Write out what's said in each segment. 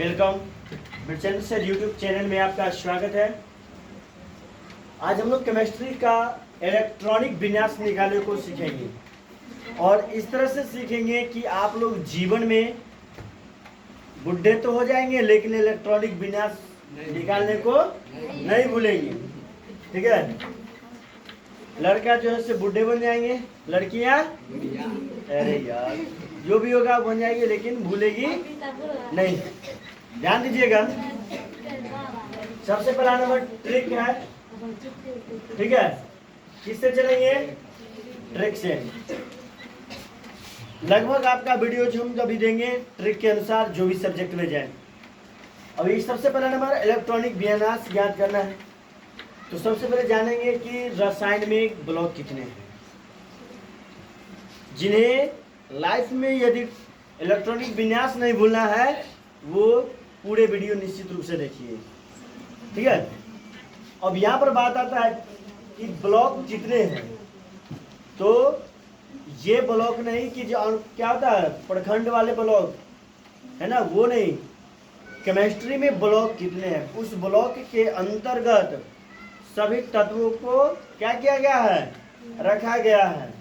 Welcome मिर्चेंट sir YouTube channel में आपका स्वागत है। आज हम लोग केमिस्ट्री का इलेक्ट्रॉनिक विन्यास निकालने को सीखेंगे और इस तरह से सीखेंगे कि आप लोग जीवन में बुढ़े तो हो जाएंगे लेकिन इलेक्ट्रॉनिक विन्यास निकालने को नहीं भूलेंगे। ठीक है, लड़का जो है से बुढ़े बन जाएंगे, लड़कियां अरे यार जो भी होगा बन जाएगी लेकिन भूलेगी नहीं। ध्यान दीजिएगा, सबसे पहला नंबर ट्रिक है। ठीक है, किससे चलेंगे? ट्रिक से। लगभग आपका वीडियो जो हम कभी देंगे ट्रिक के अनुसार जो भी सब्जेक्ट में जाए। अभी सबसे पहला नंबर इलेक्ट्रॉनिक विन्यास ज्ञात करना है। तो सबसे पहले जानेंगे कि रसायन में ब्लॉक कितने हैं। जिन्हें लाइफ में यदि इलेक्ट्रॉनिक विन्यास नहीं भूलना है वो पूरे वीडियो निश्चित रूप से देखिए। ठीक है, अब यहाँ पर बात आता है कि ब्लॉक कितने हैं। तो ये ब्लॉक नहीं कि जो क्या होता है प्रखंड वाले ब्लॉक है ना, वो नहीं। केमिस्ट्री में ब्लॉक कितने हैं, उस ब्लॉक के अंतर्गत सभी तत्वों को क्या किया गया है, रखा गया है।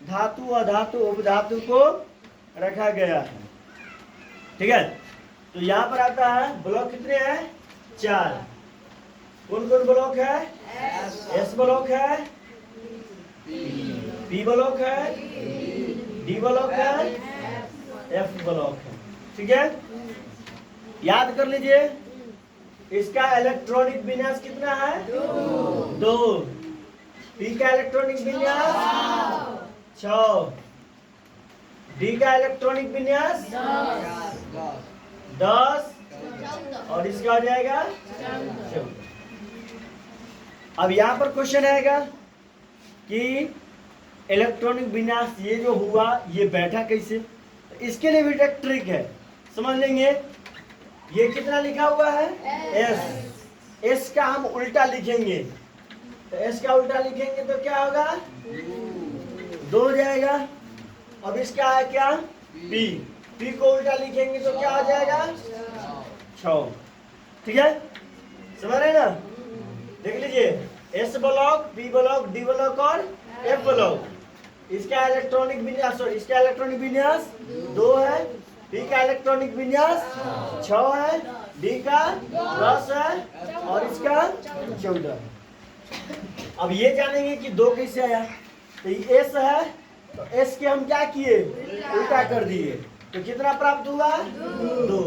धातु अधातु उपधातु को रखा गया है। ठीक है, तो यहाँ पर आता है ब्लॉक कितने हैं? 4। कौन कौन ब्लॉक है? एस ब्लॉक है, पी ब्लॉक है, डी ब्लॉक है, एफ ब्लॉक है। ठीक है, याद कर लीजिए। इसका इलेक्ट्रॉनिक विन्यास कितना है? 2। पी का इलेक्ट्रॉनिक विन्यास 6। डी का इलेक्ट्रॉनिक विन्यास 10 और इसका हो जाएगा 14। अब यहाँ पर क्वेश्चन आएगा कि इलेक्ट्रॉनिक विन्यास ये जो हुआ ये बैठा कैसे। तो इसके लिए भी एक ट्रिक है, समझ लेंगे। ये कितना लिखा हुआ है? एस। एस का हम उल्टा लिखेंगे। तो एस का उल्टा लिखेंगे तो क्या होगा? 2 हो जाएगा। अब इसका है क्या? पी। पी को उल्टा लिखेंगे तो क्या हो जाएगा? 6। ठीक है, समझ रहे ना? देख लीजिए, S block, P block, D block और एफ ब्लॉक। इसका इलेक्ट्रॉनिक विन्यास, सॉरी इसका इलेक्ट्रॉनिक विन्यास 2 है, पी का इलेक्ट्रॉनिक विन्यास 6 है, डी का 10 है और इसका 14। अब ये जानेंगे कि 2 कैसे आया। तो ये एस है, तो एस के हम क्या किए? उल्टा कर दिए। तो कितना प्राप्त हुआ? 2।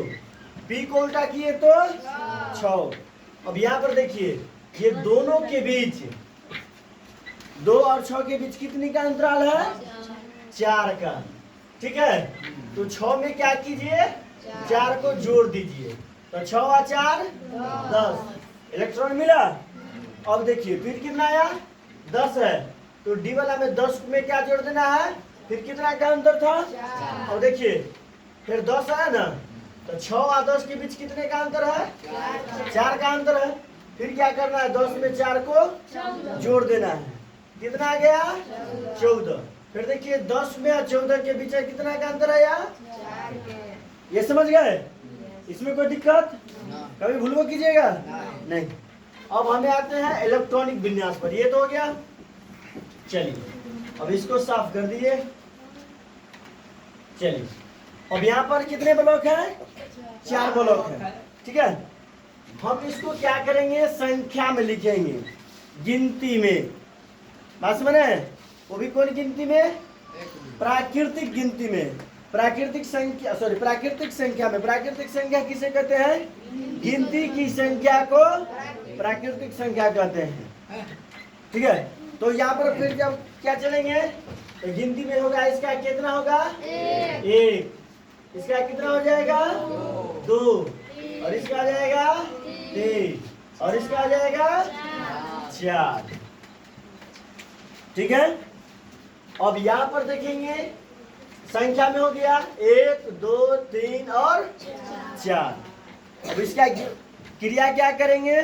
पी को उल्टा किए तो 6। अब यहाँ पर देखिए, ये दोनों के बीच 2 और 6 के बीच कितनी का अंतराल है? 4 का। ठीक है, तो 6 में क्या कीजिए? 4 को जोड़ दीजिए। तो 6 और 4 10 इलेक्ट्रॉन मिला। अब देखिए फिर कितना आया? 10 है, तो डी वाला में 10 में क्या जोड़ देना है? फिर कितना का अंतर था? अब देखिए फिर 10 आया ना, तो 6 और 10 के बीच कितने का अंतर है? 4 का अंतर है। फिर क्या करना है? 10 में 4 को जोड़ देना है। कितना आ गया? 14। फिर देखिए 10 में और 14 के बीच कितना का अंतर आया? ये समझ गए? इसमें कोई दिक्कत? कभी भूल कीजिएगा नहीं। अब हमें आते हैं इलेक्ट्रॉनिक विन्यास पर। ये तो हो गया। चलिए अब इसको साफ कर दीजिए। चलिए अब यहाँ पर कितने ब्लॉक हैं? 4 ब्लॉक हैं। ठीक है, हम इसको क्या करेंगे? संख्या में लिखेंगे, गिनती में। बात समझे? वो भी कौन गिनती में? प्राकृतिक गिनती में। प्राकृतिक संख्या, सॉरी प्राकृतिक संख्या में। प्राकृतिक संख्या किसे कहते हैं? गिनती की संख्या को प्राकृतिक संख्या कहते हैं। ठीक है, तो यहाँ पर फिर जब क्या चलेंगे तो गिनती में होगा, इसका कितना होगा? 1। इसका कितना हो जाएगा? 2 और इसका आ जाएगा 3 और इसका आ जाएगा 4। ठीक है, अब यहाँ पर देखेंगे संख्या में हो गया 1 2 3 और 4। अब इसका क्रिया क्या करेंगे?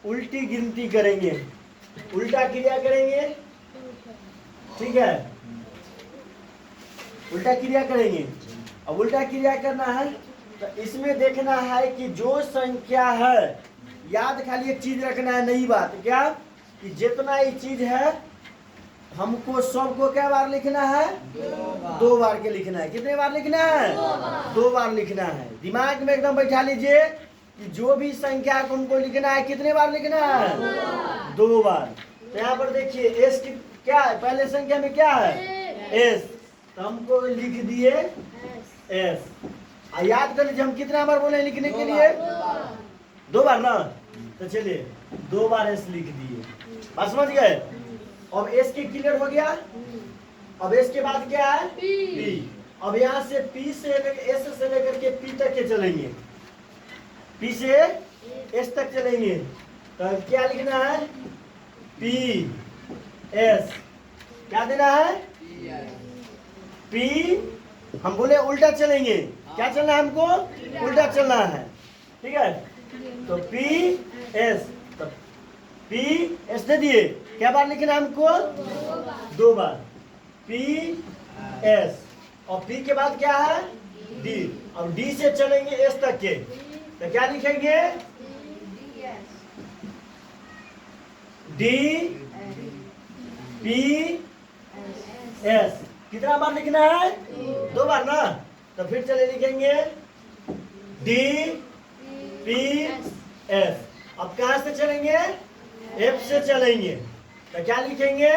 उल्टी गिनती करेंगे, उल्टा क्रिया करेंगे। ठीक है, उल्टा क्रिया करेंगे। अब उल्टा क्रिया करना है तो इसमें देखना है कि जो संख्या है, याद खाली एक चीज रखना है, नई बात क्या कि जितना ये चीज है हमको सबको क्या बार लिखना है, 2 बार के लिखना है। कितने बार लिखना है, 2 बार लिखना है। दिमाग में एकदम बैठा लीजिए कि जो भी संख्या को हमको लिखना है कितने बार लिखना है, 2 बार। तो यहाँ पर देखिए एस की क्या है, पहले संख्या में क्या है, एस, तो हमको लिख दिए एस। याद कर लीजिए हम कितना बार बोले लिखने के लिए, 2 बार ना, तो चलिए 2 बार एस लिख दिए। बात समझ गए। अब एस के क्लियर हो गया। अब एस के बाद क्या है, पी। अब यहाँ से पी से एस से लेकर के पी तक के चलेंगे, पी से एस तक चलेंगे। तो क्या लिखना है, पी एस, क्या देना है, पी। हम बोले उल्टा चलेंगे, क्या चलना है हमको, उल्टा चलना है, ठीक है। तो पी एस, तो पी एस दे दिए, क्या बार लिखना है हमको, 2 बार, पी एस। और पी के बाद क्या है, डी। अब डी से चलेंगे एस तक के, तो क्या लिखेंगे, डी पी एस। कितना बार लिखना है, 2 बार ना, तो फिर चले लिखेंगे डी पी एस। अब कहां से चलेंगे, एफ से चलेंगे, तो क्या लिखेंगे,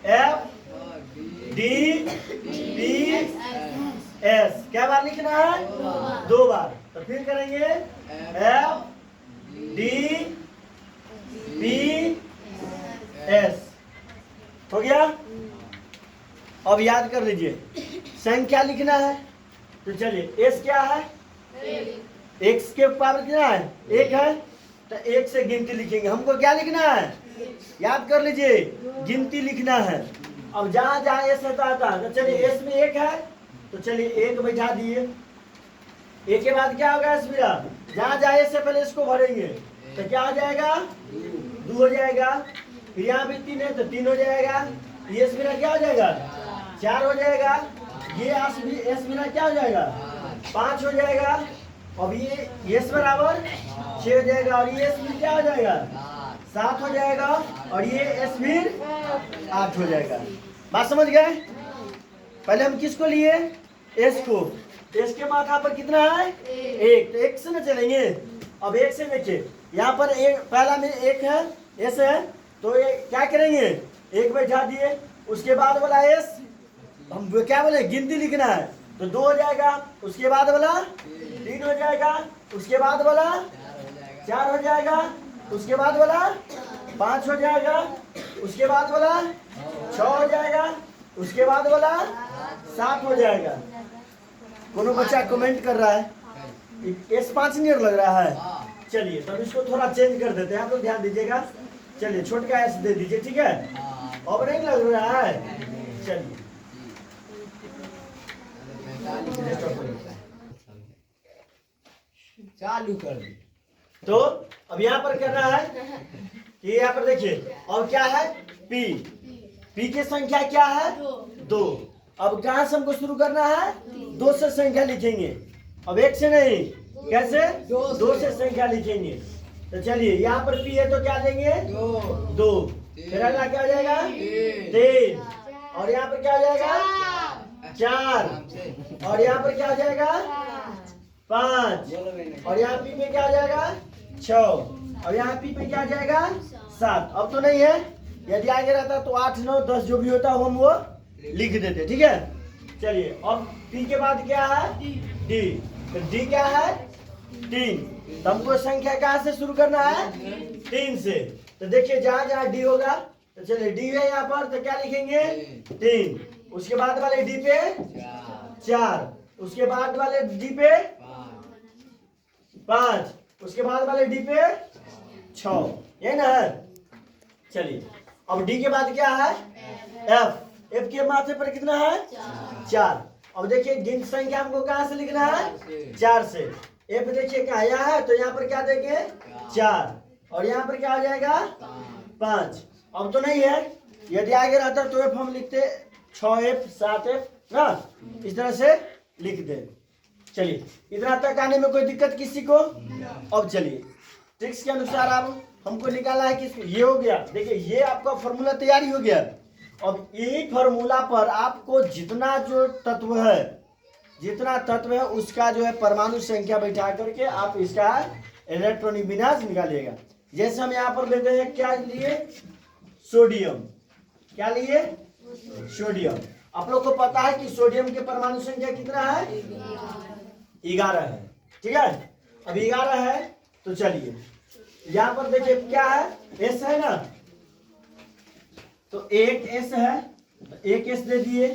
एफ डी पी एस। क्या बार लिखना है, 2 बार। तो फिर करेंगे एफ डी पी एस। हो गया। अब याद कर लीजिए संख्या लिखना है, तो चलिए एस क्या है, एक्स के पावर कितना है, 1 है, तो 1 से गिनती लिखेंगे। हमको क्या लिखना है, याद कर लीजिए गिनती लिखना है। अब जहां जहां एस आता है, तो चलिए एस में 1 है, तो चलिए 1 बैठा दिए। 1 के बाद क्या होगा एस मेरा, जहां जहां एस से पहले इसको भरेंगे, तो क्या हो जाएगा, 2 हो जाएगा। फिर यहाँ भी 3 है, तो 3 हो जाएगा। ये एस मेरा क्या हो जाएगा, 4 हो जाएगा। ये एस मेरा क्या हो जाएगा, 5 हो जाएगा। अब ये एस बराबर 6 हो जाएगा, और ये एस भी क्या हो जाएगा, 7 हो जाएगा, और ये एस भी 8 हो जाएगा। बात समझ गए। पहले हम किसको लिए, एस को। एस के माथा पर कितना है, 1, तो 1 से न चलेंगे। अब 1 से देखिए यहाँ पर एक पहला में 1 है, एस है, तो ये क्या करेंगे, 1 बैठा दिए। उसके बाद वाला एस हम क्या बोले, गिनती लिखना है, तो 2 हो जाएगा। उसके बाद वाला 3 हो जाएगा। उसके बाद वाला 4 हो जाएगा। उसके बाद वाला 5 हो जाएगा। उसके बाद वाला 6 हो जाएगा। उसके बाद वाला 7 हो जाएगा। कोनो बच्चा कमेंट कर रहा है एस 5 नियर लग रहा है, चलिए तब इसको थोड़ा चेंज कर देते हैं, आप लोग ध्यान दीजिएगा। चलिए छोटका एस दे दीजिए, ठीक है। अब नहीं लग रहा है, चलिए चालू कर दी। तो अब यहाँ पर करना है कि यहाँ पर देखिए और क्या है, पी। पी की संख्या क्या है, 2। अब कहाँ से हमको शुरू करना है, 2 से संख्या लिखेंगे। अब 1 से नहीं, कैसे, 2 से संख्या लिखेंगे। तो चलिए यहाँ पर पी है तो क्या देंगे, 2। फिर अगला क्या हो जाएगा, 3। और यहाँ पर क्या हो जाएगा, 4। और यहाँ पर क्या हो जाएगा, 5। और यहाँ पी में क्या हो जाएगा, 6। और यहाँ पी में क्या हो जाएगा, 7। अब तो नहीं है, यदि आगे रहता तो 8, 9, 10 जो भी होता हम वो लिख देते, ठीक है। चलिए अब पी के बाद क्या है, डी। तो डी क्या है, 3। तो हमको संख्या कहाँ से शुरू करना है, 3 से। तो देखिए जहां जहां डी होगा, तो चलिए डी है यहाँ पर, तो क्या लिखेंगे, 3। उसके बाद वाले डी पे 4। उसके बाद वाले डी पे 5। उसके बाद वाले डी पे 6, ये ना है। चलिए अब डी के बाद क्या है, एफ। एफ के माथे पर कितना है, 4। अब देखिए गिनती संख्या हमको कहाँ से लिखना है, 4 से। एफ देखिए क्या यहाँ है, तो यहाँ पर क्या देंगे, 4। और यहाँ पर क्या हो जाएगा, 5। अब तो नहीं है, यदि आगे रहता तो एफ हम लिखते 6F 7F ना, इस तरह से लिख दे। चलिए इतना तक आने में कोई दिक्कत किसी को? अब चलिए ट्रिक्स के अनुसार आप हमको निकालना है कि ये हो गया। देखिए ये आपका फॉर्मूला तैयारी हो गया। अब यही फॉर्मूला पर आपको जितना जो तत्व है, जितना तत्व है उसका जो है परमाणु संख्या बैठा करके आप इसका इलेक्ट्रॉनिक विन्यास निकालिएगा। जैसे हम यहाँ पर लेते हैं, क्या लिए? सोडियम। क्या लिए? सोडियम। आप लोग को पता है कि सोडियम के परमाणु संख्या कितना है? 11 है। ठीक है, अब 11 है तो चलिए यहाँ पर देखिए क्या है, एस है ना, तो एक एस है तो एक एस दे दिए,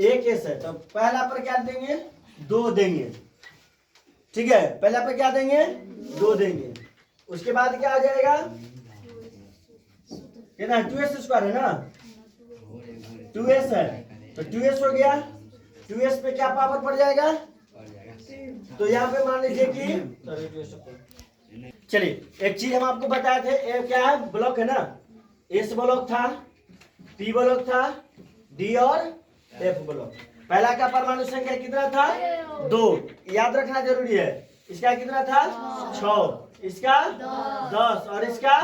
एक एस है तो पहला पर क्या देंगे? 2 देंगे। ठीक है, पहला पर क्या देंगे? 2 देंगे। उसके बाद क्या आ जाएगा? कितना? 2s स्क्वायर है ना, 2s है तो 2s हो गया। 2s पे क्या पावर पड़ जाएगा? तो यहाँ पे मान लीजिए कि चलिए एक चीज हम आपको बताए थे, ए क्या है? ब्लॉक है ना, एस ब्लॉक था, पी ब्लॉक था, डी और एफ ब्लॉक। पहला का परमाणु संख्या कितना था? 2। याद रखना जरूरी है। इसका कितना था? 6, इसका 10 और इसका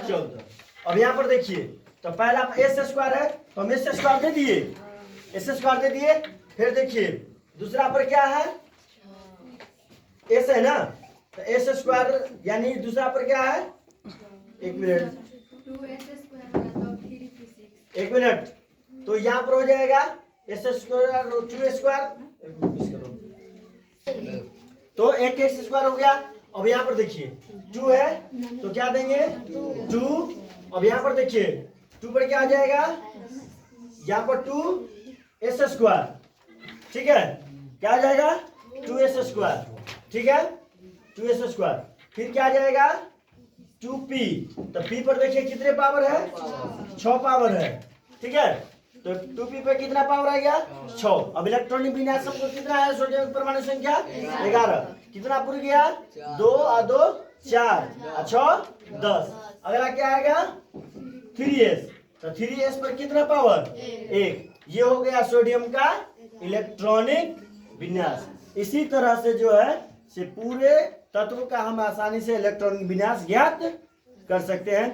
14। अब यहाँ पर देखिए तो पहला एस स्क्वायर है तो हम एस स्क्वायर दे दिए, एस स्क्वायर दे दिए। फिर देखिए दूसरा पर क्या है? एस है ना, तो एस स्क्वायर यानी दूसरा पर क्या है? एक मिनट, एक मिनट, तो यहाँ पर हो जाएगा एस स्क्वायर 2 स्क्वायर, तो एक एक्स स्क्वायर हो गया। अब यहाँ पर देखिए 2 है तो क्या देंगे? 2। अब यहाँ पर देखिए 2 पर क्या आ जाएगा? यहाँ पर 2 एस स्क्वायर। ठीक है, क्या आ जाएगा? 2s square. ठीक है, 2s स्क्वायर। फिर क्या आ जाएगा? 2p। तो p पर देखिए कितने पावर है? 6 पावर है। ठीक है, तो 2p पे कितना पावर आ गया? 6। अब इलेक्ट्रॉनिक विन्यास हमको कितना है? सोडियम परमाणु संख्या 11। कितना पूरी गया? 2 और 2 4 और 6 10। अगला क्या आएगा? 3s। तो 3s पर कितना पावर? 1। ये हो गया सोडियम का इलेक्ट्रॉनिक विन्यास। इसी तरह से जो है से पूरे तत्व का हम आसानी से इलेक्ट्रॉनिक विन्यास ज्ञात कर सकते हैं।